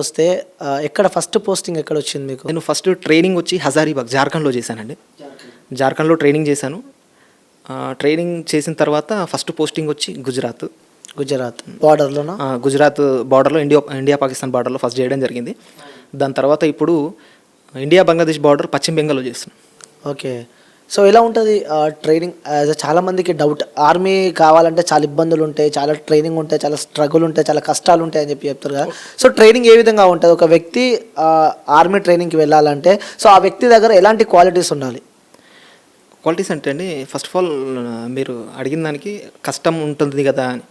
వస్తే ఎక్కడ first posting ఎక్కడొచ్చింది మీకు? నేను ఫస్ట్ ట్రైనింగ్ వచ్చి హజారీబాగ్ జార్ఖండ్‌లో చేశానండి. జార్ఖండ్‌లో ట్రైనింగ్ చేశాను. ట్రైనింగ్ చేసిన తర్వాత ఫస్ట్ పోస్టింగ్ వచ్చి గుజరాత్. గుజరాత్ బార్డర్‌లోనా? గుజరాత్ బార్డర్‌లో ఇండియా పాకిస్తాన్ బార్డర్‌లో ఫస్ట్ చేయడం జరిగింది. దాని తర్వాత ఇప్పుడు ఇండియా బంగ్లాదేశ్ బార్డర్ పశ్చిమ బెంగాల్‌లో చేస్తున్నాను. ఓకే. సో ఎలా ఉంటుంది ట్రైనింగ్? చాలా మందికి డౌట్, ఆర్మీ కావాలంటే చాలా ఇబ్బందులు ఉంటాయి, చాలా ట్రైనింగ్ ఉంటాయి, చాలా స్ట్రగుల్ ఉంటాయి, చాలా కష్టాలు ఉంటాయి అని చెప్పి చెప్తారు కదా. సో ట్రైనింగ్ ఏ విధంగా ఉంటుంది? ఒక వ్యక్తి ఆర్మీ ట్రైనింగ్కి వెళ్ళాలంటే సో ఆ వ్యక్తి దగ్గర ఎలాంటి క్వాలిటీస్ ఉండాలి? క్వాలిటీస్ అంటే అండి, ఫస్ట్ ఆఫ్ ఆల్ మీరు అడిగిన దానికి కష్టం ఉంటుంది కదా అని.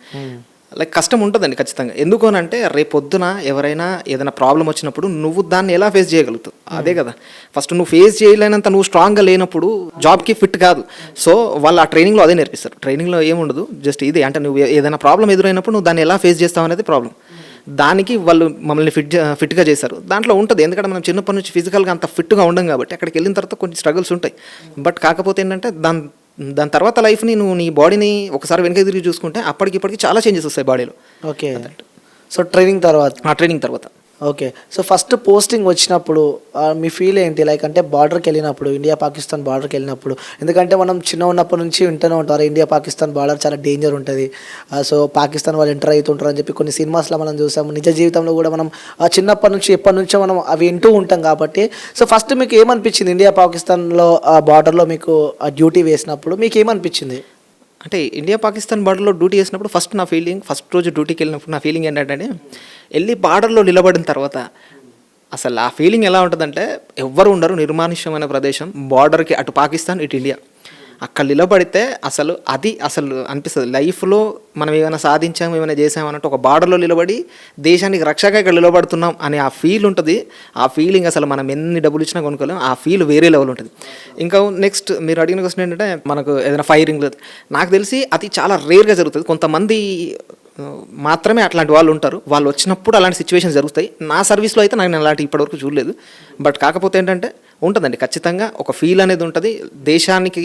లైక్ కష్టం ఉంటుందండి ఖచ్చితంగా. ఎందుకు అని అంటే రేపొద్దున ఎవరైనా ఏదైనా ప్రాబ్లం వచ్చినప్పుడు నువ్వు దాన్ని ఎలా ఫేస్ చేయగలుగుతావు, అదే కదా. ఫస్ట్ నువ్వు ఫేస్ చేయలేనంత నువ్వు స్ట్రాంగ్గా లేనప్పుడు జాబ్కి ఫిట్ కాదు. సో వాళ్ళు ఆ ట్రైనింగ్లో అదే నేర్పిస్తారు. ట్రైనింగ్లో ఏముండదు, జస్ట్ ఇదే అంటే నువ్వు ఏదైనా ప్రాబ్లం ఎదురైనప్పుడు నువ్వు దాన్ని ఎలా ఫేస్ చేస్తావు అనేది ప్రాబ్లం. దానికి వాళ్ళు మమ్మల్ని ఫిట్గా చేశారు. దాంట్లో ఉంటుంది, ఎందుకంటే మనం చిన్నప్పటి నుంచి ఫిజికల్గా అంత ఫిట్గా ఉండం కాబట్టి అక్కడికి వెళ్ళిన తర్వాత కొన్ని స్ట్రగుల్స్ ఉంటాయి. బట్ కాకపోతే ఏంటంటే దాని తర్వాత లైఫ్ని నువ్వు నీ బాడీని ఒకసారి వెనక తిరిగి చూసుకుంటే అప్పటికి చాలా చేంజెస్ వస్తాయి బాడీలో. ఓకే. సో ట్రైనింగ్ తర్వాత ఓకే. సో ఫస్ట్ పోస్టింగ్ వచ్చినప్పుడు మీ ఫీల్ ఏంటి? లైక్ అంటే బార్డర్కి వెళ్ళినప్పుడు, ఇండియా పాకిస్తాన్ బార్డర్కి వెళ్ళినప్పుడు, ఎందుకంటే మనం చిన్న ఉన్నప్పటి నుంచి వింటూనే ఉంటారు ఇండియా పాకిస్తాన్ బార్డర్ చాలా డేంజర్ ఉంటుంది, సో పాకిస్తాన్ వాళ్ళు ఎంటర్ అవుతుంటారు అని చెప్పి కొన్ని సినిమాస్లో మనం చూసాము. నిజ జీవితంలో కూడా మనం చిన్నప్పటి నుంచి ఎప్పటి నుంచో మనం అవి వింటూ ఉంటాం కాబట్టి. సో ఫస్ట్ మీకు ఏమనిపించింది ఇండియా పాకిస్తాన్లో బార్డర్లో మీకు డ్యూటీ వేసినప్పుడు మీకు ఏమనిపించింది? అంటే ఇండియా పాకిస్తాన్ బార్డర్లో డ్యూటీ చేసినప్పుడు ఫస్ట్ రోజు డ్యూటీకి వెళ్ళినప్పుడు నా ఫీలింగ్ ఏంటంటే, వెళ్ళి బార్డర్లో నిలబడిన తర్వాత అసలు ఆ ఫీలింగ్ ఎలా ఉంటుందంటే, ఎవ్వరు ఉండరు, నిర్మానుష్యమైన ప్రదేశం, బార్డర్కి అటు పాకిస్తాన్ ఇటు ఇండియా. అక్కడ నిలబడితే అసలు అనిపిస్తుంది లైఫ్లో మనం ఏమైనా సాధించాము, ఏమైనా చేసామన్నట్టు ఒక బార్డర్లో నిలబడి దేశానికి రక్షగా ఇక్కడ నిలబడుతున్నాం అనే ఆ ఫీల్ ఉంటుంది. ఆ ఫీలింగ్ అసలు మనం ఎన్ని డబ్బులు ఇచ్చినా కొనుక్కోలేం. ఆ ఫీల్ వేరే లెవెల్ ఉంటుంది. ఇంకా నెక్స్ట్ మీరు అడిగిన క్వశ్చన్ ఏంటంటే, మనకు ఏదైనా ఫైరింగ్ నాకు తెలిసి అది చాలా రేర్గా జరుగుతుంది. కొంతమంది మాత్రమే అట్లాంటి వాళ్ళు ఉంటారు. వాళ్ళు వచ్చినప్పుడు అలాంటి సిచ్యువేషన్స్ జరుగుతాయి. నా సర్వీస్లో అయితే నేను అలాంటి ఇప్పటివరకు చూడలేదు. బట్ కాకపోతే ఏంటంటే ఉంటుందండి, ఖచ్చితంగా ఒక ఫీల్ అనేది ఉంటుంది. దేశానికి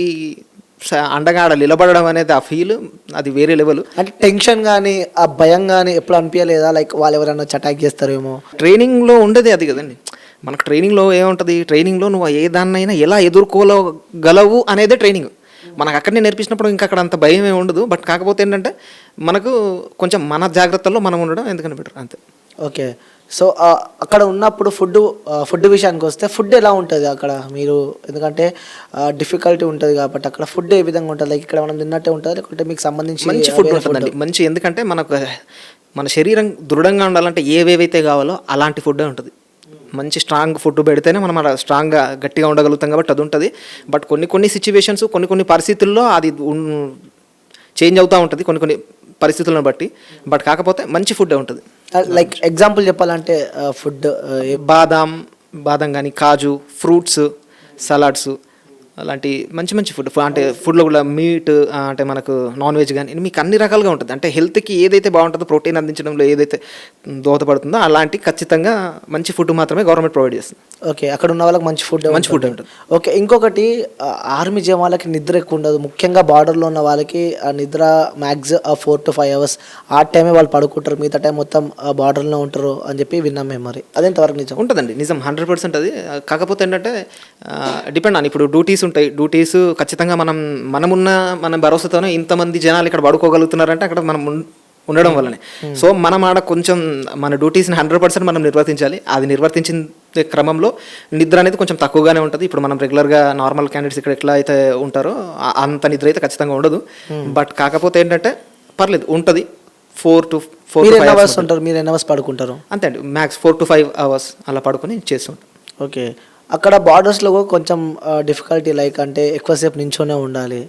అండగా నిలబడడం అనేది ఆ ఫీల్ అది వేరే లెవెల్. అంటే టెన్షన్ కానీ ఆ భయం కానీ ఎప్పుడు అనిపించలేదా? లైక్ వాళ్ళు ఎవరైనా అటాక్ చేస్తారేమో. ట్రైనింగ్లో ఉండేది అది కదండి. మనకు ట్రైనింగ్లో ఏముంటుంది, ట్రైనింగ్లో నువ్వు ఏ దాన్నైనా ఎలా ఎదుర్కోగలవు అనేదే ట్రైనింగ్. మనకు అక్కడనే నేర్పించినప్పుడు ఇంకా అక్కడ అంత భయం ఏమి ఉండదు. బట్ కాకపోతే ఏంటంటే మనకు కొంచెం మన జాగ్రత్తల్లో మనం ఉండడం ఎందుకని బెటర్ అంతే. ఓకే. సో అక్కడ ఉన్నప్పుడు ఫుడ్ విషయానికి వస్తే ఫుడ్ ఎలా ఉంటుంది అక్కడ? మీరు ఎందుకంటే డిఫికల్టీ ఉంటుంది కాబట్టి అక్కడ ఫుడ్ ఏ విధంగా ఉంటుంది? లైక్ ఇక్కడ మనం తిన్నట్టే ఉంటుంది లేకుంటే మీకు సంబంధించి మంచి ఫుడ్ ఉంటుందండి. మంచి, ఎందుకంటే మన శరీరం దృఢంగా ఉండాలంటే ఏవేవైతే కావాలో అలాంటి ఫుడ్డే ఉంటుంది. మంచి స్ట్రాంగ్ ఫుడ్ పెడితేనే మనం అలా స్ట్రాంగ్గా గట్టిగా ఉండగలుగుతాం కాబట్టి అది ఉంటుంది. బట్ కొన్ని సిచ్యువేషన్స్ కొన్ని పరిస్థితుల్లో అది చేంజ్ అవుతూ ఉంటుంది కొన్ని పరిస్థితులను బట్టి. బట్ కాకపోతే మంచి ఫుడ్డే ఉంటుంది. లైక్ ఎగ్జాంపుల్ చెప్పాలంటే ఫుడ్ బాదం కానీ, కాజు, ఫ్రూట్స్, సలాడ్స్ అలాంటి మంచి ఫుడ్. అంటే ఫుడ్లో కూడా మీట్ అంటే మనకు నాన్ వెజ్ కానీ మీకు అన్ని రకాలుగా ఉంటుంది. అంటే హెల్త్కి ఏదైతే బాగుంటుందో, ప్రోటీన్ అందించడంలో ఏదైతే దోహదపడుతుందో అలాంటి ఖచ్చితంగా మంచి ఫుడ్ మాత్రమే గవర్నమెంట్ ప్రొవైడ్ చేస్తుంది. ఓకే. అక్కడ ఉన్న వాళ్ళకి మంచి ఫుడ్ ఉంటుంది. ఓకే. ఇంకొకటి, ఆర్మీ జవాన్లకి నిద్ర ఎక్కువ ఉండదు. ముఖ్యంగా బార్డర్లో ఉన్న వాళ్ళకి నిద్ర మ్యాక్స్ 4 to 5 hours ఆ టైమే వాళ్ళు పడుకుంటారు, మిగతా టైం మొత్తం బార్డర్లో ఉంటారు అని చెప్పి విన్నాం మేము. మరి అదేంతవరకు నిజం? ఉంటుందండి, నిజం 100% అది. కాకపోతే ఏంటంటే డిపెండ్ అని ఇప్పుడు డ్యూటీస్ ఖచ్చితంగా మన భరోసాతోనే ఇంతమంది జనాలు ఇక్కడ పడుకోగలుగుతున్నారంటే అక్కడ మనం ఉండడం వల్లనే. సో మనం ఆడ కొంచెం మన డ్యూటీస్ని 100% మనం నిర్వర్తించాలి. అది నిర్వర్తించిన క్రమంలో నిద్ర అనేది కొంచెం తక్కువగానే ఉంటుంది. ఇప్పుడు మనం రెగ్యులర్గా నార్మల్ క్యాండిడేట్స్ ఇక్కడ ఎట్లా అయితే ఉంటారో అంత నిద్ర అయితే ఖచ్చితంగా ఉండదు. బట్ కాకపోతే ఏంటంటే పర్లేదు, ఉంటుంది. 4 to 5 hours ఉంటారు. మీరు ఎన్ని అవర్స్ పడుకుంటారు? అంతే అండి, మ్యాక్స్ 4 to 5 hours అలా పడుకొని చేస్తుంటాం. ఓకే. అక్కడ బార్డర్స్లో కొంచెం డిఫికల్టీ, లైక్ అంటే ఎక్కువసేపు నించోనే ఉండాలి.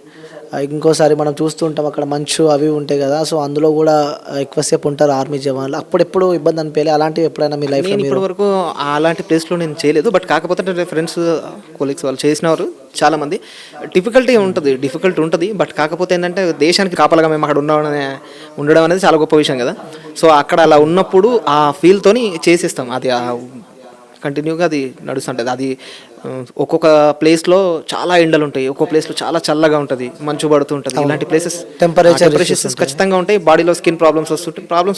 ఇంకోసారి మనం చూస్తూ ఉంటాం అక్కడ మంచు అవి ఉంటాయి కదా, సో అందులో కూడా ఎక్కువసేపు ఉంటారు ఆర్మీ జవాన్లు. అప్పుడెప్పుడు ఇబ్బంది అనిపించలే అలాంటివి ఎప్పుడైనా మీ లైఫ్లో? ఇప్పటి వరకు అలాంటి ప్లేస్లో నేను చేయలేదు. బట్ కాకపోతే ఫ్రెండ్స్, కొలీగ్స్ వాళ్ళు చేసినారు చాలామంది. డిఫికల్టీ ఉంటుంది. బట్ కాకపోతే ఏంటంటే దేశానికి కాపలాగా మేము అక్కడ ఉండడం అనేది చాలా గొప్ప విషయం కదా. సో అక్కడ అలా ఉన్నప్పుడు ఆ ఫీల్తోని చేసేస్తాం. అది కంటిన్యూగా అది నడుస్తుంటుంది. అది ఒక్కొక్క ప్లేస్లో చాలా ఎండలు ఉంటాయి, ఒక్కొక్క ప్లేస్లో చాలా చల్లగా ఉంటుంది, మంచు పడుతూ ఉంటుంది. ఇలాంటి ప్లేసెస్ టెంపరేచర్స్ ఖచ్చితంగా ఉంటాయి, బాడీలో స్కిన్ ప్రాబ్లమ్స్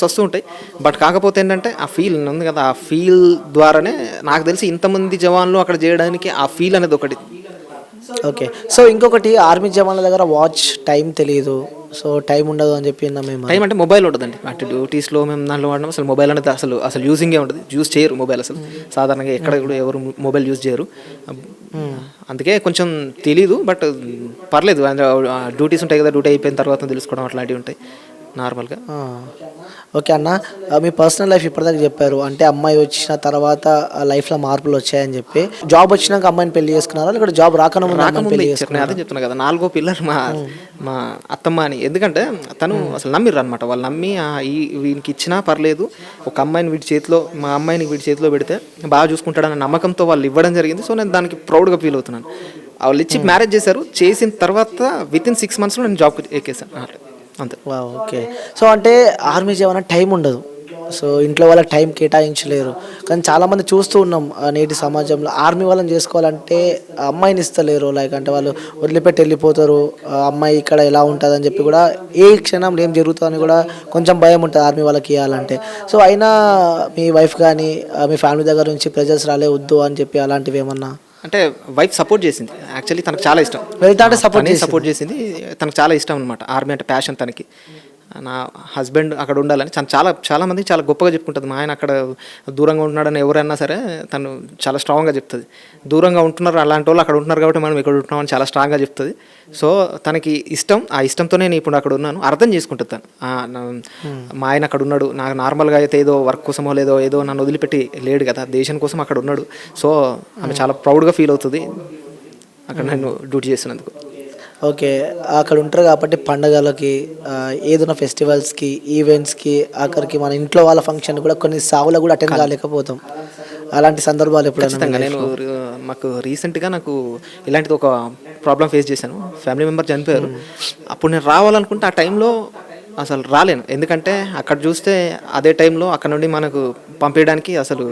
వస్తూ ఉంటాయి. బట్ కాకపోతే ఏంటంటే ఆ ఫీల్ ఉంది కదా, ఆ ఫీల్ ద్వారానే నాకు తెలిసి ఇంతమంది జవాన్లు అక్కడ చేయడానికి ఆ ఫీల్ అనేది ఒకటి. ఓకే. సో ఇంకొకటి ఆర్మీ జవాన్ల దగ్గర వాచ్ టైం తెలియదు, సో టైం ఉండదు అని చెప్పి మేము. టైం అంటే మొబైల్ ఉండదండి అటు డ్యూటీస్లో మేము దాంట్లో వాడడం. అసలు మొబైల్ అనేది అసలు యూజింగే ఉంటుంది, యూజ్ చేయరు మొబైల్ అసలు. సాధారణంగా ఎక్కడ కూడా ఎవరు మొబైల్ యూజ్ చేయరు. అందుకే కొంచెం తెలీదు, బట్ పర్లేదు. డ్యూటీస్ ఉంటాయి కదా, డ్యూటీ అయిపోయిన తర్వాత తెలుసుకోవడం అట్లాంటివి ఉంటాయి నార్మల్గా. ఓకే అన్న, మీ పర్సనల్ లైఫ్ ఇప్పటిదాకా చెప్పారు, అంటే అమ్మాయి వచ్చిన తర్వాత లైఫ్లో మార్పులు వచ్చాయని చెప్పి. జాబ్ వచ్చినాక అమ్మాయిని పెళ్లి చేసుకున్నారా, ఇక్కడ జాబ్ రాకముందు పెళ్లి చేసుకున్నారా? అదే చెప్తున్నా కదా, 4వ పిల్లర్ మా అత్తమ్మ అని. ఎందుకంటే తను అసలు నమ్మిర్రు అనమాట. వాళ్ళు నమ్మి వీనికి ఇచ్చినా పర్లేదు, ఒక అమ్మాయిని మా అమ్మాయిని వీడి చేతిలో పెడితే బాగా చూసుకుంటాడన్న నమ్మకంతో వాళ్ళు ఇవ్వడం జరిగింది. సో నేను దానికి ప్రౌడ్గా ఫీల్ అవుతున్నాను. వాళ్ళు ఇచ్చి మ్యారేజ్ చేశారు. చేసిన తర్వాత వితిన్ 6 monthsలో నేను జాబ్కి ఎక్కేసాను అంతే. ఓకే. సో అంటే ఆర్మీ జవాన్ టైం ఉండదు, సో ఇంట్లో వాళ్ళ టైం కేటాయించలేరు. కానీ చాలామంది చూస్తూ ఉన్నాం నేటి సమాజంలో, ఆర్మీ వాళ్ళని చేసుకోవాలంటే అమ్మాయిని ఇస్తలేరు. లైక్ అంటే వాళ్ళు వదిలిపెట్టి వెళ్ళిపోతారు, అమ్మాయి ఇక్కడ ఎలా ఉంటుంది అని చెప్పి కూడా, ఏ క్షణం ఏం జరుగుతుందని కూడా కొంచెం భయం ఉంటుంది ఆర్మీ వాళ్ళకి ఇవ్వాలంటే. సో అయినా మీ వైఫ్ కానీ మీ ఫ్యామిలీ దగ్గర నుంచి ప్రెజర్స్ రాలే వద్దు అని చెప్పి అలాంటివి ఏమన్నా? అంటే వైఫ్ సపోర్ట్ చేసింది. యాక్చువల్లీ తనకు చాలా ఇష్టం, సపోర్ట్ చేసింది. తనకు చాలా ఇష్టం అనమాట ఆర్మీ అంటే, ప్యాషన్ తనకి. నా హస్బెండ్ అక్కడ ఉండాలని చాలా మంది చాలా గొప్పగా చెప్పుకుంటుంది. మా ఆయన అక్కడ దూరంగా ఉంటున్నాడని ఎవరైనా సరే తను చాలా స్ట్రాంగ్గా చెప్తుంది. దూరంగా ఉంటున్నారు, అలాంటి వాళ్ళు అక్కడ ఉంటున్నారు కాబట్టి మనం ఇక్కడ ఉంటున్నామని చాలా స్ట్రాంగ్గా చెప్తుంది. సో తనకి ఇష్టం, ఆ ఇష్టంతోనే నేను ఇప్పుడు అక్కడ ఉన్నాను. అర్థం చేసుకుంటుంది తను. మా ఆయన అక్కడ ఉన్నాడు, నాకు నార్మల్గా అయితే ఏదో వర్క్ కోసమో ఏదో నన్ను వదిలిపెట్టి లేడు కదా, దేశం కోసం అక్కడ ఉన్నాడు. సో ఆమె చాలా ప్రౌడ్గా ఫీల్ అవుతుంది అక్కడ నేను డ్యూటీ చేసినందుకు. ఓకే. అక్కడ ఉంటారు కాబట్టి పండగలకి, ఏదైనా ఫెస్టివల్స్కి, ఈవెంట్స్కి, ఆఖరికి మన ఇంట్లో వాళ్ళ ఫంక్షన్ కూడా కొన్ని సావులు కూడా అటెండ్ కాలేకపోతాం. అలాంటి సందర్భాలు ఎప్పుడైనా? మాకు రీసెంట్గా నాకు ఇలాంటిది ఒక ప్రాబ్లం ఫేస్ చేశాను. ఫ్యామిలీ మెంబర్ చనిపోయారు. అప్పుడు నేను రావాలనుకుంటే ఆ టైంలో అసలు రాలేను. ఎందుకంటే అక్కడ చూస్తే అదే టైంలో అక్కడ నుండి మనకు పంపించడానికి అసలు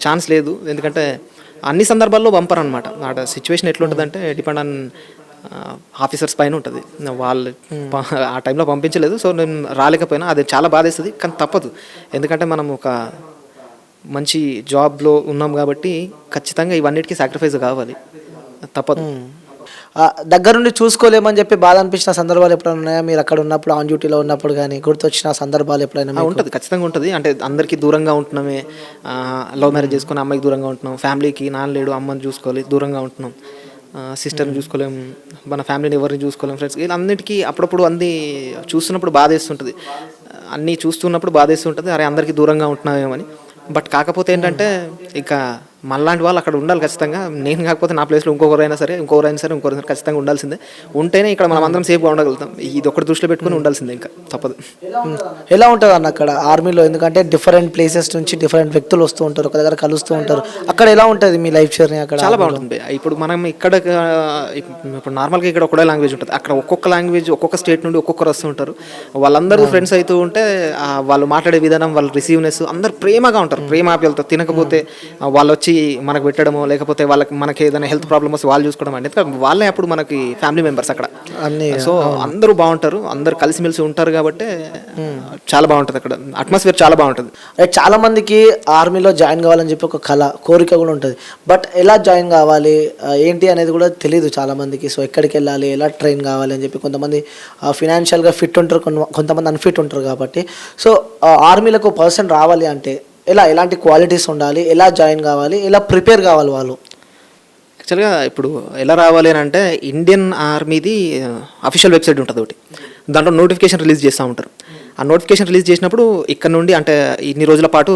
ఛాన్స్ లేదు. ఎందుకంటే అన్ని సందర్భాల్లో పంపరు అనమాట. అక్కడ సిచ్యువేషన్ ఎట్లుంటుందంటే డిపెండ్ ఆన్ ఆఫీసర్స్ పైన ఉంటుంది. వాళ్ళు ఆ టైంలో పంపించలేదు. సో నేను రాలేకపోయినా అది చాలా బాధేస్తుంది, కానీ తప్పదు. ఎందుకంటే మనం ఒక మంచి జాబ్లో ఉన్నాం కాబట్టి ఖచ్చితంగా ఇవన్నిటికీ సాక్రిఫైస్ కావాలి, తప్పదు. దగ్గరుండి చూసుకోలేమని చెప్పి బాధ అనిపించిన సందర్భాలు ఎప్పుడైనా ఉన్నాయా? మీరు అక్కడ ఉన్నప్పుడు, ఆన్ డ్యూటీలో ఉన్నప్పుడు కానీ గుర్తొచ్చిన సందర్భాలు ఎప్పుడైనా? ఉంటుంది, ఖచ్చితంగా ఉంటుంది. అంటే అందరికీ దూరంగా ఉంటున్నామే, లవ్ మ్యారేజ్ చేసుకుని అమ్మాయికి దూరంగా ఉంటున్నాం, ఫ్యామిలీకి నాన్న లేడు అమ్మని చూసుకోవాలి దూరంగా ఉంటున్నాం, సిస్టర్ని చూసుకోలేము, మన ఫ్యామిలీని ఎవరిని చూసుకోలేము, ఫ్రెండ్స్ వీళ్ళందరికీ అప్పుడప్పుడు అన్నీ చూస్తున్నప్పుడు బాధేస్తుంటుంది. అన్నీ చూస్తున్నప్పుడు బాధేస్తుంటుంది, అరే అందరికీ దూరంగా ఉంటున్నామేమని. బట్ కాకపోతే ఏంటంటే ఇక మనలాంటి వాళ్ళు అక్కడ ఉండాలి ఖచ్చితంగా. నేను కాకపోతే నా ప్లేస్లో ఇంకొకరైనా సరే ఖచ్చితంగా ఉండాల్సిందే. ఉంటేనే ఇక్కడ మనం అందరం సేఫ్గా ఉండగలుగుతాం. ఇది ఒకటి దృష్టిలో పెట్టుకుని ఉండాల్సిందే, ఇంకా తప్పదు. ఎలా ఉంటుంది అన్న అక్కడ ఆర్మీలో? ఎందుకంటే డిఫరెంట్ ప్లేసెస్ నుంచి డిఫరెంట్ వ్యక్తులు వస్తూ ఉంటారు, ఒక దగ్గర కలుస్తూ ఉంటారు. అక్కడ ఎలా ఉంటుంది మీ లైఫ్ జర్నీ? అక్కడ చాలా బాగుంటుంది. ఇప్పుడు మనం ఇప్పుడు నార్మల్గా ఇక్కడ ఒకటే లాంగ్వేజ్ ఉంటుంది, అక్కడ ఒక్కొక్క లాంగ్వేజ్ ఒక్కొక్క స్టేట్ నుండి ఒక్కొక్కరు వస్తూ ఉంటారు. వాళ్ళందరూ ఫ్రెండ్స్ అవుతూ ఉంటే వాళ్ళు మాట్లాడే విధానం, వాళ్ళ రిసీవ్నెస్, అందరు ప్రేమగా ఉంటారు, ప్రేమాప్యాలతో. తినకపోతే వాళ్ళు వచ్చి మనకు పెట్టడమో, లేకపోతే మనకి ఏదైనా హెల్త్ ప్రాబ్లమ్ వస్తే వాళ్ళు చూసుకోవడం అంటే, వాళ్ళే అప్పుడు మనకి ఫ్యామిలీ మెంబర్స్ అక్కడ. సో అందరూ బాగుంటారు, అందరు కలిసిమెలిసి ఉంటారు కాబట్టి చాలా బాగుంటుంది అక్కడ. అట్మాస్ఫియర్ చాలా బాగుంటుంది. చాలా మందికి ఆర్మీలో జాయిన్ కావాలని చెప్పి ఒక కోరిక కూడా ఉంటుంది. బట్ ఎలా జాయిన్ కావాలి ఏంటి అనేది కూడా తెలియదు చాలా మందికి. సో ఎక్కడికి వెళ్ళాలి, ఎలా ట్రైన్ కావాలి అని చెప్పి, కొంతమంది ఫినాన్షియల్గా ఫిట్ ఉంటారు, కొంతమంది అన్ఫిట్ ఉంటారు కాబట్టి. సో ఆర్మీలకు పర్సన్ రావాలి అంటే ఎలాంటి క్వాలిటీస్ ఉండాలి, ఎలా జాయిన్ కావాలి, ఎలా ప్రిపేర్ కావాలి వాళ్ళు? యాక్చువల్గా ఇప్పుడు ఎలా రావాలి అని అంటే, ఇండియన్ ఆర్మీది అఫీషియల్ వెబ్సైట్ ఉంటుంది ఒకటి, దాంట్లో నోటిఫికేషన్ రిలీజ్ చేస్తూ ఉంటారు. ఆ నోటిఫికేషన్ రిలీజ్ చేసినప్పుడు ఇక్కడ నుండి అంటే ఇన్ని రోజుల పాటు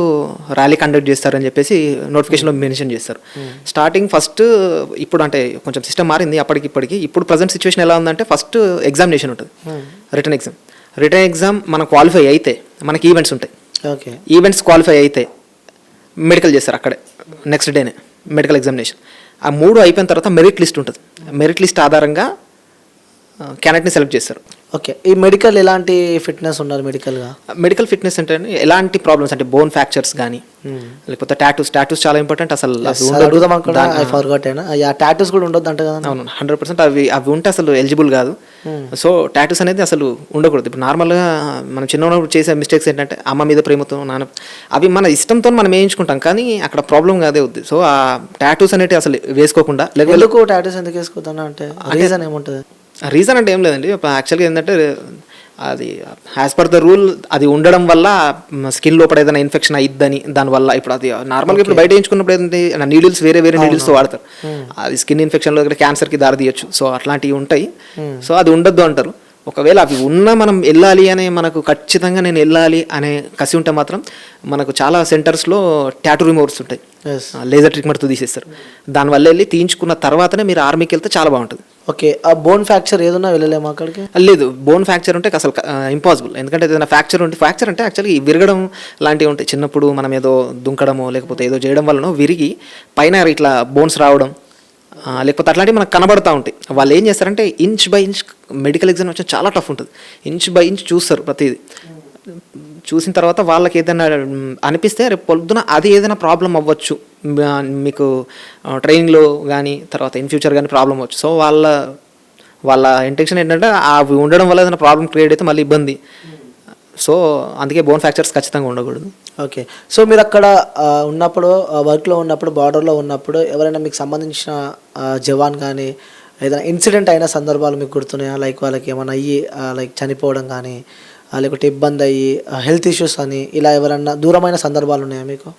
ర్యాలీ కండక్ట్ చేస్తారని చెప్పేసి నోటిఫికేషన్లో మెన్షన్ చేస్తారు. స్టార్టింగ్ ఫస్ట్ ఇప్పుడు అంటే కొంచెం సిస్టమ్ మారింది అప్పటికిప్పటికి. ఇప్పుడు ప్రజెంట్ సిచ్యువేషన్ ఎలా ఉందంటే, ఫస్ట్ ఎగ్జామినేషన్ ఉంటుంది, రిటర్న్ ఎగ్జామ్ మనం క్వాలిఫై అయితే మనకి ఈవెంట్స్ ఉంటాయి. ఓకే. ఈవెంట్స్ క్వాలిఫై అయితే మెడికల్ చేస్తారు అక్కడే, నెక్స్ట్ డేనే మెడికల్ ఎగ్జామినేషన్. ఆ 3 అయిపోయిన తర్వాత మెరిట్ లిస్ట్ ఉంటుంది. మెరిట్ లిస్ట్ ఆధారంగా క్యాండిడేట్ని సెలెక్ట్ చేస్తారు. ఓకే. ఈ మెడికల్ ఎలాంటి ఫిట్‌నెస్ ఉండాలి మెడికల్‌గా? మెడికల్ ఫిట్‌నెస్ అంటే ఎలాంటి ప్రాబ్లమ్స్ అంటే బోన్ ఫ్రాక్చర్స్ గానీ, లేకపోతే టాటూస్ చాలా ఇంపార్టెంట్. అసలు అది ఉండదు. అడుగుదాం అనుకున్నా, ఐ ఫర్గాట్ అయినా. యాహ్! టాటూస్ కూడా ఉండొద్దంట కదా? అవును. 100% అవి ఉంటే అసలు ఎలిజిబుల్ కాదు. సో టాటూస్ అనేది అసలు ఉండకూడదు. ఇప్పుడు నార్మల్‌గా మనం చిన్నప్పుడు చేసే మిస్టేక్స్ ఏంటంటే అమ్మ మీద ప్రేమతో, నాన్న అవి మన ఇష్టంతో మనం వేయించుకుంటాం. కానీ అక్కడ ప్రాబ్లం అదే అవుద్ది. సో ఆ టాటూస్ అనేటివి అసలు వేసుకోకుండా ఎందుకు టాటూస్ ఎందుకు వేసుకోవద్దన్నా అంటే రీజన్ ఏముంటది? రీజన్ అంటే ఏం లేదండి. యాక్చువల్గా ఏంటంటే అది యాజ్ పర్ ద రూల్ అది ఉండడం వల్ల స్కిన్ లోపల ఏదైనా ఇన్ఫెక్షన్ అయిద్దని దానివల్ల ఇప్పుడు అది నార్మల్గా ఇప్పుడు బయట వేయించుకున్నప్పుడు ఏంటంటే నీడిల్స్ వేరే నీడిల్స్తో వాడతారు. అది స్కిన్ ఇన్ఫెక్షన్లో క్యాన్సర్కి దారి తీయొచ్చు. సో అట్లాంటివి ఉంటాయి. సో అది ఉండొద్దు అంటారు. ఒకవేళ అవి ఉన్నా మనం వెళ్ళాలి అనే మనకు ఖచ్చితంగా నేను వెళ్ళాలి అనే కసి ఉంటే మాత్రం మనకు చాలా సెంటర్స్లో టాటూ రిమూవర్స్ ఉంటాయి. లేజర్ ట్రీట్మెంట్తో తీసేస్తారు. దానివల్ల వెళ్ళి తీయించుకున్న తర్వాతనే మీరు ఆర్మీకి వెళ్తే చాలా బాగుంటుంది. ఓకే. ఆ బోన్ ఫ్రాక్చర్ ఏదన్నా వెళ్ళలేము అక్కడికి? లేదు, బోన్ ఫ్రాక్చర్ ఉంటే అసలు ఇంపాసిబుల్. ఎందుకంటే ఏదైనా ఫ్రాక్చర్ అంటే యాక్చువల్లీ విరగడం లాంటివి ఉంటాయి. చిన్నప్పుడు మనం ఏదో దుంకడమో లేకపోతే ఏదో చేయడం వలన విరిగి పైన ఇట్లా బోన్స్ రావడం లేకపోతే అట్లాంటివి మనకు కనబడుతూ ఉంటాయి. వాళ్ళు ఏం చేస్తారంటే inch by inch medical examination చాలా టఫ్ ఉంటుంది. ఇంచ్ బై ఇంచ్ చూస్తారు ప్రతిదీ. చూసిన తర్వాత వాళ్ళకి ఏదైనా అనిపిస్తే రేపు పొద్దున అది ఏదైనా ప్రాబ్లం అవ్వచ్చు మీకు ట్రైనింగ్లో కానీ తర్వాత ఇన్ ఫ్యూచర్ కానీ ప్రాబ్లం అవ్వచ్చు. సో వాళ్ళ ఇంటెన్షన్ ఏంటంటే అవి ఉండడం వల్ల ఏదైనా ప్రాబ్లం క్రియేట్ అయితే మళ్ళీ ఇబ్బంది. సో అందుకే బోన్ ఫ్రాక్చర్స్ ఖచ్చితంగా ఉండకూడదు. ఓకే. సో మీరు అక్కడ ఉన్నప్పుడు వర్క్లో ఉన్నప్పుడు బార్డర్లో ఉన్నప్పుడు ఎవరైనా మీకు సంబంధించిన జవాన్ కానీ ఏదైనా ఇన్సిడెంట్ అయిన సందర్భాలు మీకు గుర్తున్నాయా? లైక్ వాళ్ళకి ఏమైనా అయ్యి లైక్ చనిపోవడం కానీ లేకపోతే ఇబ్బంది అయ్యి హెల్త్ ఇష్యూస్ అని ఇలా ఎవరన్నా దూరమైన సందర్భాలు ఉన్నాయా మీకు?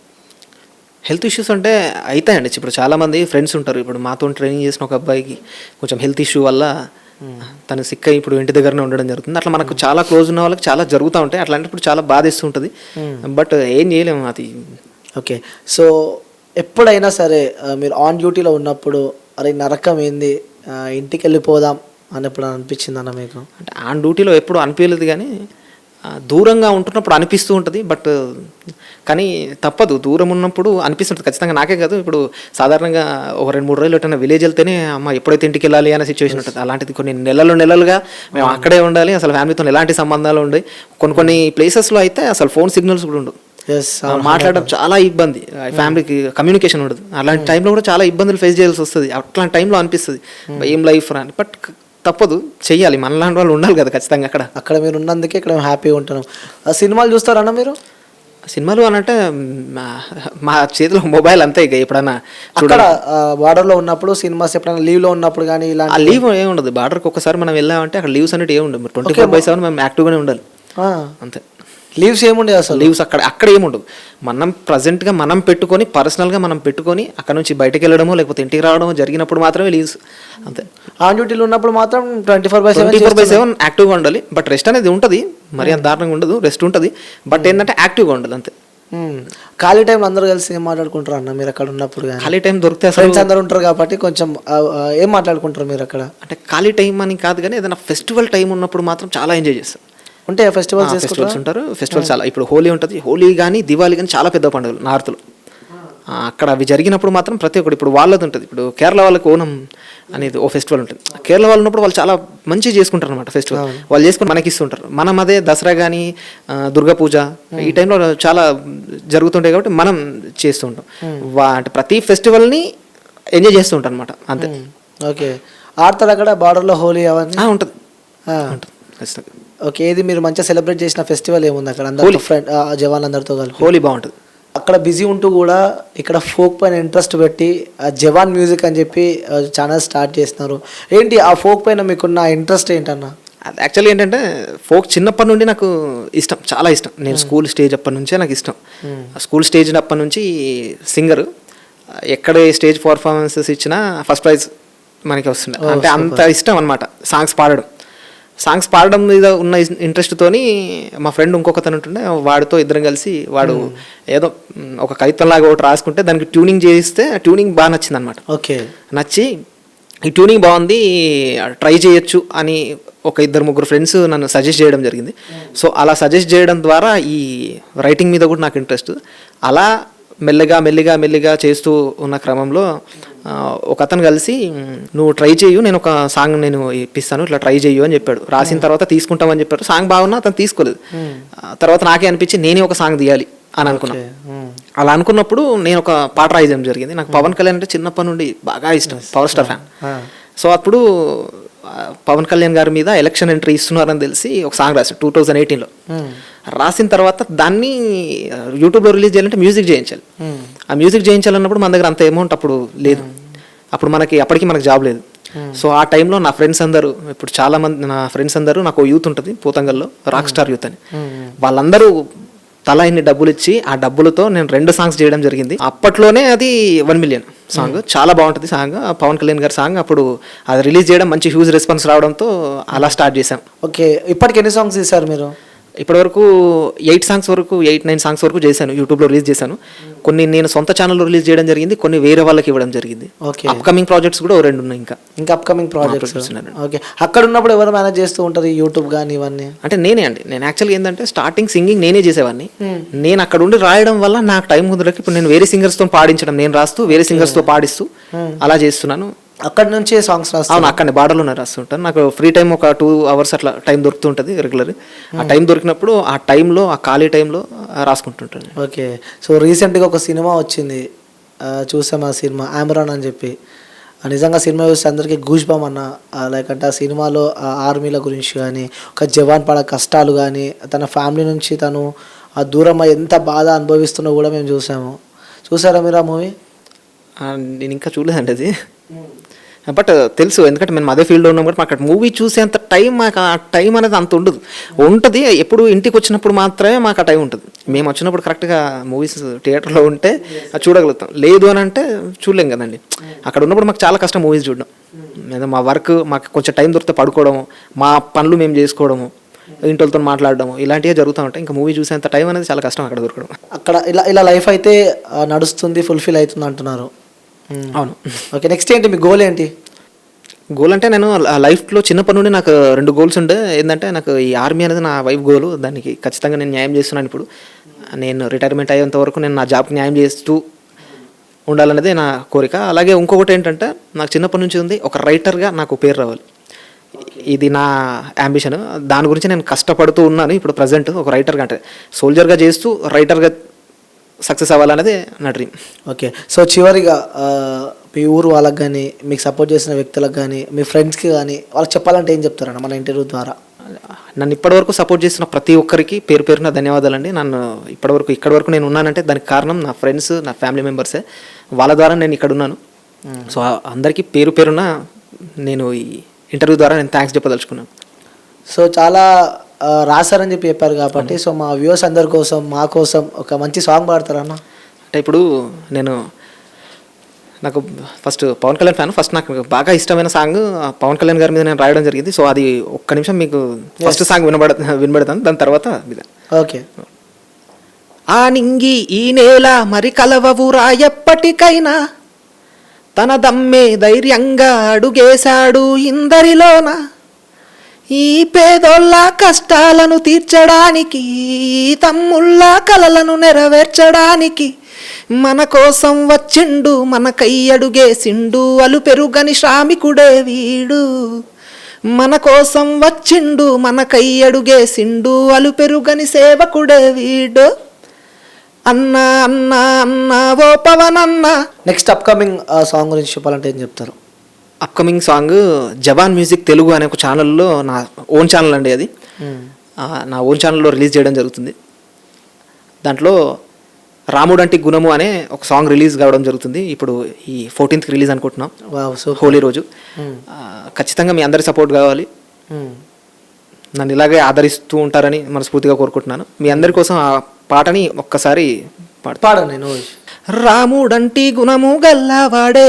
హెల్త్ ఇష్యూస్ అంటే అవుతాయండి. ఇప్పుడు చాలామంది ఫ్రెండ్స్ ఉంటారు. ఇప్పుడు మాతో ట్రైనింగ్ చేసిన ఒక అబ్బాయికి కొంచెం హెల్త్ ఇష్యూ వల్ల తను సిక్ అయ్యి ఇప్పుడు ఇంటి దగ్గరనే ఉండడం జరుగుతుంది. అట్లా మనకు చాలా క్లోజ్ ఉన్న వాళ్ళకి చాలా జరుగుతూ ఉంటాయి. అట్లాంటప్పుడు చాలా బాధేస్తూ ఉంటుంది. బట్ ఏం చేయలేము అది. ఓకే. సో ఎప్పుడైనా సరే మీరు ఆన్ డ్యూటీలో ఉన్నప్పుడు అరే నరకం ఏంది ఇంటికి వెళ్ళిపోదాం అని ఎప్పుడు అనిపించింది అన్న మీకు? అంటే ఆన్ డ్యూటీలో ఎప్పుడు అనిపించలేదు కానీ దూరంగా ఉంటున్నప్పుడు అనిపిస్తూ ఉంటుంది. బట్ కానీ తప్పదు, దూరం ఉన్నప్పుడు అనిపిస్తుంటుంది ఖచ్చితంగా. నాకే కాదు, ఇప్పుడు సాధారణంగా ఒక 2-3 రోజులు ఎట్టన్నా విలేజ్ వెళ్తేనే అమ్మ ఎప్పుడైతే ఇంటికి వెళ్ళాలి అనే సిచ్యువేషన్ ఉంటుంది. అలాంటిది కొన్ని నెలలుగా మేము అక్కడే ఉండాలి. అసలు ఫ్యామిలీతో ఎలాంటి సంబంధాలు ఉండవు. కొన్ని ప్లేసెస్లో అయితే అసలు ఫోన్ సిగ్నల్స్ కూడా ఉండవు. మాట్లాడడం చాలా ఇబ్బంది, ఫ్యామిలీకి కమ్యూనికేషన్ ఉండదు. అలాంటి టైంలో కూడా చాలా ఇబ్బందులు ఫేస్ చేయాల్సి వస్తుంది. అట్లాంటి టైంలో అనిపిస్తుంది ఏం లైఫ్ అని. బట్ తప్పదు, చెయ్యాలి. మనలాంటి వాళ్ళు ఉండాలి కదా ఖచ్చితంగా. అక్కడ మీరు ఉన్నందుకే ఇక్కడ హ్యాపీగా ఉంటున్నాం. సినిమాలు చూస్తారన్నా మీరు? సినిమాలు అని అంటే మా చేతిలో మొబైల్ అంతే. ఇక ఎప్పుడన్నా అక్కడ బార్డర్లో ఉన్నప్పుడు సినిమాస్ ఎప్పుడైనా లీవ్లో ఉన్నప్పుడు కానీ ఇలా లీవ్ ఏమి ఉండదు. బార్డర్కి ఒకసారి మనం వెళ్ళామంటే అక్కడ లీవ్స్ అనేవి ఏమి ఉండదు. 24/7 మేము యాక్టివ్గానే ఉండాలి అంతే. లీవ్స్ ఏముండే అసలు? లీవ్స్ అక్కడ ఏముండవు. మనం ప్రజెంట్గా మనం పెట్టుకొని పర్సనల్గా మనం పెట్టుకొని అక్కడ నుంచి బయటకు వెళ్ళడమో లేకపోతే ఇంటికి రావడమో జరిగినప్పుడు మాత్రమే లీవ్స్ అంతే. ఆన్ డ్యూటీలో ఉన్నప్పుడు మాత్రం 24/7 యాక్టివ్గా ఉండాలి. బట్ రెస్ట్ అనేది ఉంటుంది, మరి అంత దారుణంగా ఉండదు. రెస్ట్ ఉంటుంది, బట్ ఏంటంటే యాక్టివ్గా ఉండాలి అంతే. ఖాళీ టైంలో అందరూ కలిసి ఏం మాట్లాడుకుంటారు అన్న మీరు అక్కడ ఉన్నప్పుడు? ఖాళీ టైం దొరికితే ఫ్రెండ్స్ అందరూ ఉంటారు కాబట్టి కొంచెం ఏం మాట్లాడుకుంటారు మీరు అక్కడ? అంటే ఖాళీ టైం అని కాదు కానీ ఏదైనా ఫెస్టివల్ టైం ఉన్నప్పుడు మాత్రం చాలా ఎంజాయ్ చేస్తాం. అంటే ఫెస్టివల్స్ ఉంటారు. ఫెస్టివల్స్ చాలా, ఇప్పుడు హోలీ ఉంటుంది. హోలీ కానీ దివాళీ కానీ చాలా పెద్ద పండుగలు నార్త్లో. అక్కడ అవి జరిగినప్పుడు మాత్రం ప్రతి ఒక్కటి, ఇప్పుడు వాళ్ళది ఉంటుంది. ఇప్పుడు కేరళ వాళ్ళకి ఓనం అనేది ఓ ఫెస్టివల్ ఉంటుంది. కేరళ వాళ్ళు ఉన్నప్పుడు వాళ్ళు చాలా మంచిగా చేసుకుంటారు అనమాట ఫెస్టివల్. వాళ్ళు చేసుకుని మనకి ఇస్తుంటారు. మనం అదే దసరా కానీ దుర్గా పూజ ఈ టైంలో చాలా జరుగుతుంటాయి కాబట్టి మనం చేస్తూ ఉంటాం. అంటే ప్రతి ఫెస్టివల్ని ఎంజాయ్ చేస్తూ ఉంటాం అనమాట అంతే. ఓకే. ఆడతారు అక్కడ బార్డర్లో హోలీ అవన్నీ? ఉంటుంది ఖచ్చితంగా. ఓకే. ఇది మీరు మంచిగా సెలబ్రేట్ చేసిన ఫెస్టివల్ ఏముంది అక్కడ అందరూ ఫ్రెండ్ జవాన్ అందరితో కలిపి? హోలీ బాగుంటుంది. అక్కడ బిజీ ఉంటూ కూడా ఇక్కడ ఫోక్ పైన ఇంట్రెస్ట్ పెట్టి జవాన్ మ్యూజిక్ అని చెప్పి ఛానల్ స్టార్ట్ చేస్తున్నారు. ఏంటి ఆ ఫోక్ పైన మీకున్న ఇంట్రెస్ట్ ఏంటన్నా? యాక్చువల్లీ ఏంటంటే ఫోక్ చిన్నప్పటి నుండి నాకు ఇష్టం, చాలా ఇష్టం. నేను స్కూల్ స్టేజ్ అప్పటి నుంచే నాకు ఇష్టం. స్కూల్ స్టేజ్ అప్పటి నుంచి సింగర్, ఎక్కడ స్టేజ్ పర్ఫార్మెన్సెస్ ఇచ్చినా ఫస్ట్ ప్రైజ్ మనకి వస్తుంది. అంటే అంత ఇష్టం అనమాట సాంగ్స్ పాడడం మీద ఉన్న ఇంట్రెస్ట్తోని మా ఫ్రెండ్ ఇంకొకతను ఉంటుండే, వాడితో ఇద్దరం కలిసి వాడు ఏదో ఒక కవిత్వంలాగా ఒకటి రాసుకుంటే దానికి ట్యూనింగ్ చేయిస్తే ట్యూనింగ్ బాగా నచ్చింది అనమాట. ఓకే. నచ్చి ఈ ట్యూనింగ్ బాగుంది ట్రై చేయొచ్చు అని ఒక 2-3 ఫ్రెండ్స్ నన్ను సజెస్ట్ చేయడం జరిగింది. సో అలా సజెస్ట్ చేయడం ద్వారా ఈ రైటింగ్ మీద కూడా నాకు ఇంట్రెస్ట్. అలా మెల్లగా చేస్తూ ఉన్న క్రమంలో ఒక అతను కలిసి నువ్వు ట్రై చేయు, నేను ఒక సాంగ్ నేను ఇప్పిస్తాను, ఇట్లా ట్రై చేయు అని చెప్పాడు. రాసిన తర్వాత తీసుకుంటామని చెప్పారు. సాంగ్ బాగున్నా అతను తీసుకోలేదు. తర్వాత నాకే అనిపించి నేనే ఒక సాంగ్ తీయాలి అని అనుకున్నాను. అలా అనుకున్నప్పుడు నేను ఒక పాట రాయడం జరిగింది. నాకు పవన్ కళ్యాణ్ అంటే చిన్నప్పటి నుండి బాగా ఇష్టం, పవర్ స్టార్ ఫ్యాన్. సో అప్పుడు పవన్ కళ్యాణ్ గారి మీద ఎలక్షన్ ఎంట్రీ ఇస్తున్నారని తెలిసి ఒక సాంగ్ రాశాను 2018లో. రాసిన తర్వాత దాన్ని యూట్యూబ్లో రిలీజ్ చేయాలంటే మ్యూజిక్ చేయించాలి. ఆ మ్యూజిక్ చేయించాలన్నప్పుడు మన దగ్గర అంత అమౌంట్ అప్పుడు లేదు. అప్పటికి మనకు జాబ్ లేదు. సో ఆ టైంలో నా ఫ్రెండ్స్ అందరూ, ఇప్పుడు చాలా మంది నా ఫ్రెండ్స్ అందరూ, నాకు యూత్ ఉంటుంది పోతంగల్లో, రాక్ స్టార్ యూత్ అని, వాళ్ళందరూ తలా ఇన్ని డబ్బులు ఇచ్చి ఆ డబ్బులతో నేను 2 సాంగ్స్ చేయడం జరిగింది. అప్పట్లోనే అది 1 మిలియన్ సాంగ్, చాలా బాగుంటుంది సాంగ్. పవన్ కళ్యాణ్ గారి సాంగ్. అప్పుడు అది రిలీజ్ చేయడం మంచి హ్యూజ్ రెస్పాన్స్ రావడంతో అలా స్టార్ట్ చేశాం. ఓకే, ఇప్పటికి ఎన్ని సాంగ్స్ తీశారు మీరు? ఇప్పటివరకు 8-9 సాంగ్స్ వరకు చేశాను, యూట్యూబ్లో రిలీజ్ చేశాను. కొన్ని నేను సొంత ఛానల్లో రిలీజ్ చేయడం జరిగింది, కొన్ని వేరే వాళ్ళకి ఇవ్వడం జరిగింది. ఓకే, అప్కమింగ్ ప్రాజెక్ట్స్ కూడా 2 ఉన్నాయి. ఇంకా అప్కమింగ్ ప్రాజెక్ట్స్. ఓకే, అక్కడ ఉన్నప్పుడు ఎవరు మేనేజ్ చేస్తూ ఉంటారు యూట్యూబ్ కానీ ఇవన్నీ? అంటే నేనే అండి. నేను యాక్చువల్గా ఏంటంటే స్టార్టింగ్ సింగింగ్ నేనే చేసేవాడిని. నేను అక్కడ ఉండి రాయడం వల్ల నాకు టైం కుదరక ఇప్పుడు నేను వేరే సింగర్స్తో పాడించడం, నేను రాస్తూ వేరే సింగర్స్తో పాడిస్తూ అలా చేస్తున్నాను. అక్కడ నుంచి సాంగ్స్ రాస్తాను? అవును, అక్కడనే బార్డర్లోనే రాస్తుంటాను. నాకు ఫ్రీ టైం ఒక 2 అవర్స్ అట్లా టైం దొరుకుతుంటుంది రెగ్యులర్. ఆ టైం దొరికినప్పుడు ఆ టైంలో, ఆ ఖాళీ టైంలో రాసుకుంటుంటాను. ఓకే, సో రీసెంట్గా ఒక సినిమా వచ్చింది, చూసాం. ఆ సినిమా ఆమ్రాన్ అని చెప్పి. నిజంగా సినిమా చూస్తే అందరికీ గూస్ బామ్ అన్న. లైక్ అంటే ఆ సినిమాలో ఆర్మీల గురించి కానీ, ఒక జవాన్ పడ కష్టాలు కానీ, తన ఫ్యామిలీ నుంచి తను దూరం ఎంత బాధ అనుభవిస్తున్నా కూడా మేము చూసారా మీరు ఆ మూవీ? నేను ఇంకా చూడలేదండి అది, బట్ తెలుసు. ఎందుకంటే మేము అదే ఫీల్డ్లో ఉన్నాం కాబట్టి మాకు అక్కడ మూవీ చూసేంత టైం, మాకు ఆ టైం అనేది అంత ఉంటుంది. ఎప్పుడు ఇంటికి వచ్చినప్పుడు మాత్రమే మాకు ఆ టైం ఉంటుంది. మేము వచ్చినప్పుడు కరెక్ట్గా మూవీస్ థియేటర్లో ఉంటే చూడగలుగుతాం, లేదు అని అంటే చూడలేం కదండి. అక్కడ ఉన్నప్పుడు మాకు చాలా కష్టం మూవీస్ చూడడం. లేదా మా వర్క్, మాకు కొంచెం టైం దొరికితే పడుకోవడము, మా పనులు మేము చేసుకోవడము, ఇంటితో మాట్లాడడము, ఇలాంటివే జరుగుతూ ఉంటాయి. ఇంకా మూవీ చూసేంత టైం అనేది చాలా కష్టం అక్కడ దొరకడం. అక్కడ ఇలా లైఫ్ అయితే నడుస్తుంది, ఫుల్ఫిల్ అవుతుంది అంటున్నారు. అవును. ఓకే, నెక్స్ట్ ఏంటి మీ గోల్ ఏంటి? గోల్ అంటే నేను లైఫ్లో చిన్నప్పటి నుండి నాకు 2 గోల్స్ ఉండే. ఏంటంటే నాకు ఈ ఆర్మీ అనేది నా వైఫ్ గోల్. దానికి ఖచ్చితంగా నేను న్యాయం చేస్తున్నాను. ఇప్పుడు నేను రిటైర్మెంట్ అయ్యేంత వరకు నేను నా జాబ్కి న్యాయం చేస్తూ ఉండాలనేది నా కోరిక. అలాగే ఇంకొకటి ఏంటంటే నాకు చిన్నప్పటి నుంచి ఉంది, ఒక రైటర్గా నాకు పేరు రావాలి. ఇది నా అంబిషన్. దాని గురించి నేను కష్టపడుతూ ఉన్నాను. ఇప్పుడు ప్రజెంట్ ఒక రైటర్గా, అంటే సోల్జర్గా చేస్తూ రైటర్గా సక్సెస్ అవ్వాలనేది నా డ్రీమ్. ఓకే, సో చివరిగా మీ ఊరు వాళ్ళకి కానీ, మీకు సపోర్ట్ చేసిన వ్యక్తులకు కానీ, మీ ఫ్రెండ్స్కి కానీ వాళ్ళకి చెప్పాలంటే ఏం చెప్తారన్న మన ఇంటర్వ్యూ ద్వారా? నన్ను ఇప్పటివరకు సపోర్ట్ చేసిన ప్రతి ఒక్కరికి పేరు పేరున ధన్యవాదాలండి. నన్ను ఇక్కడి వరకు నేను ఉన్నానంటే దానికి కారణం నా ఫ్రెండ్స్, నా ఫ్యామిలీ మెంబర్సే. వాళ్ళ ద్వారా నేను ఇక్కడ ఉన్నాను. సో అందరికీ పేరు పేరున నేను ఈ ఇంటర్వ్యూ ద్వారా నేను థ్యాంక్స్ చెప్పదలుచుకున్నాను. సో చాలా రాశారని చెప్పారు కాబట్టి, సో మా వ్యూవర్స్ అందరి కోసం, మా కోసం ఒక మంచి సాంగ్ పాడతారన్న? అంటే ఇప్పుడు నాకు first Pavan Kalyan fan. First నాకు బాగా ఇష్టమైన సాంగ్ పవన్ కళ్యాణ్ గారి మీద నేను రాయడం జరిగింది. సో అది ఒక్క నిమిషం మీకు ఫస్ట్ సాంగ్ వినబడతాను, దాని తర్వాత ఓకే. ఆ నింగి ఈ నేల మరి కలవవురా ఎప్పటికైనా, తన దమ్మే ధైర్యంగా అడుగేశాడు ఇందరిలోన, ఈ పేదోళ్ళ కష్టాలను తీర్చడానికి, తమ్ముళ్ళ కలలను నెరవేర్చడానికి మన కోసం వచ్చిండు, మనకై అడుగేసిండు, అలు పెరుగని శ్రామికుడే వీడు. మన కోసం వచ్చిండు, మనకై అడుగేసిండు, అలు పెరుగని సేవకుడే వీడు. అన్నా అన్నా అన్నా ఓ పవన్ అన్నా. నెక్స్ట్ అప్కమింగ్ సాంగ్ గురించి చెప్పాలంటే ఏం చెప్తారు? అప్కమింగ్ సాంగ్ జవాన్ మ్యూజిక్ తెలుగు అనే ఒక ఛానల్లో, నా ఓన్ ఛానల్ అండి అది, నా ఓన్ ఛానల్లో రిలీజ్ చేయడం జరుగుతుంది. దాంట్లో రాముడంటి గుణము అనే ఒక సాంగ్ రిలీజ్ కావడం జరుగుతుంది. ఇప్పుడు ఈ 14th రిలీజ్ అనుకుంటున్నాం, హోలీ రోజు. ఖచ్చితంగా మీ అందరి సపోర్ట్ కావాలి. నన్ను ఇలాగే ఆదరిస్తూ ఉంటారని మనస్ఫూర్తిగా కోరుకుంటున్నాను. మీ అందరి కోసం ఆ పాటని ఒక్కసారి పాడండి. రాముడంటి గుణము గల్లవాడే,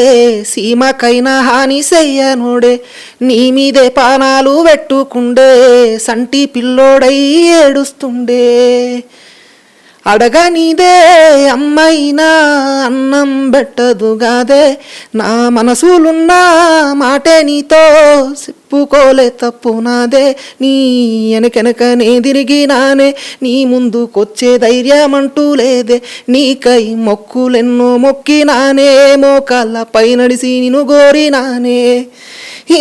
సీమకైనా హాని చెయ్యనుడే, నీ మీదే పానాలు పెట్టుకుండే, సంటి పిల్లోడై ఏడుస్తుండే. అడగనిదే అమ్మైనా అన్నం పెట్టదుగాదే, నా మనసులున్న మాటే నీతో చెప్పుకోలే తప్పు నాదే, నీ వెనకెనకనే తిరిగినానే, నీ ముందుకొచ్చే ధైర్యం అంటూ లేదే, నీకై మొక్కులెన్నో మొక్కినానే, మోకాళ్ళపై నడిసి నిన్ను గోరినానే,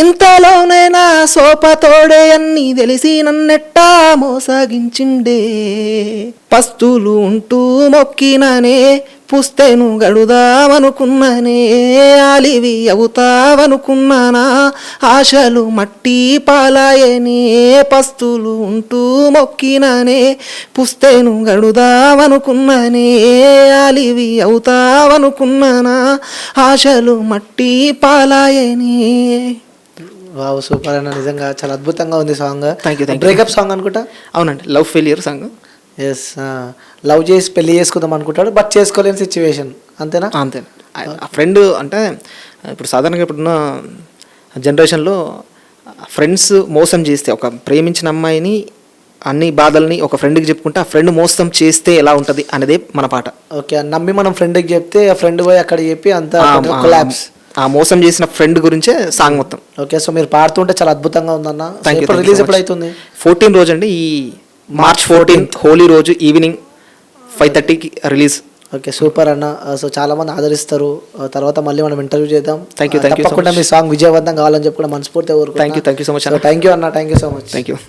ఇంతలోనే నా సోపతోడే అన్నీ తెలిసి నన్నెట్టా మోసాగించిండే, పస్తులు ఉంటూ మొక్కినానే, పుస్తెను గడుదామనుకున్నానే, అలివి అవుతావనుకున్నానా, ఆశలు మట్టి పాలాయనే, పస్తులు ఉంటూ మొక్కినానే, పుస్తెను గడుదామనుకున్నానే, అలివి అవుతావనుకున్నానా, ఆశలు మట్టి పాలాయనే. వావ్, సూపర్ అన్న, నిజంగా చాలా అద్భుతంగా ఉంది song. Thank you. Breakup song అనుకుంటా. అవునండి, love failure song. Yes, love చేసి పెళ్లి చేసుకుందాం అనుకుంటాడు, బట్ చేసుకోలేని సిచ్యువేషన్, అంతేనా? అంతే. ఆ ఫ్రెండ్ అంటే ఇప్పుడు సాధారణంగా ఇప్పుడున్న జనరేషన్లో ఫ్రెండ్స్ మోసం చేస్తే, ఒక ప్రేమించిన అమ్మాయిని అన్ని బాధల్ని ఒక ఫ్రెండ్కి చెప్పుకుంటే ఆ ఫ్రెండ్ మోసం చేస్తే ఎలా ఉంటుంది అనేదే మన పాట. ఓకే, నమ్మి మనం ఫ్రెండ్కి చెప్తే ఆ ఫ్రెండ్ పోయి అక్కడ చెప్పి అంతా కొలాప్స్. ఆ మోసం చేసిన ఫ్రెండ్ గురించే సాంగ్ మొత్తం. ఓకే, సో మీరు పాడుతుంటే చాలా అద్భుతంగా ఉందన్న. రిలీజ్ ఎప్పుడు అవుతుంది? 14 రోజు అండి, ఈ మార్చ్ 14 హోలీ రోజు ఈవినింగ్ 5:30కి రిలీజ్. ఓకే, సూపర్ అన్న. సో చాలా మంది ఆదరిస్తారు. తర్వాత మళ్ళీ మనం ఇంటర్వ్యూ చేద్దాం. Thank you. తప్పకుండా మీ సాంగ్ విజయవంతం కావాలని చెప్పి కూడా మనస్ఫూర్తిగా కోరుకుంటున్నాను. Thank you so much. Thank you అన్న, thank you so much. Thank you.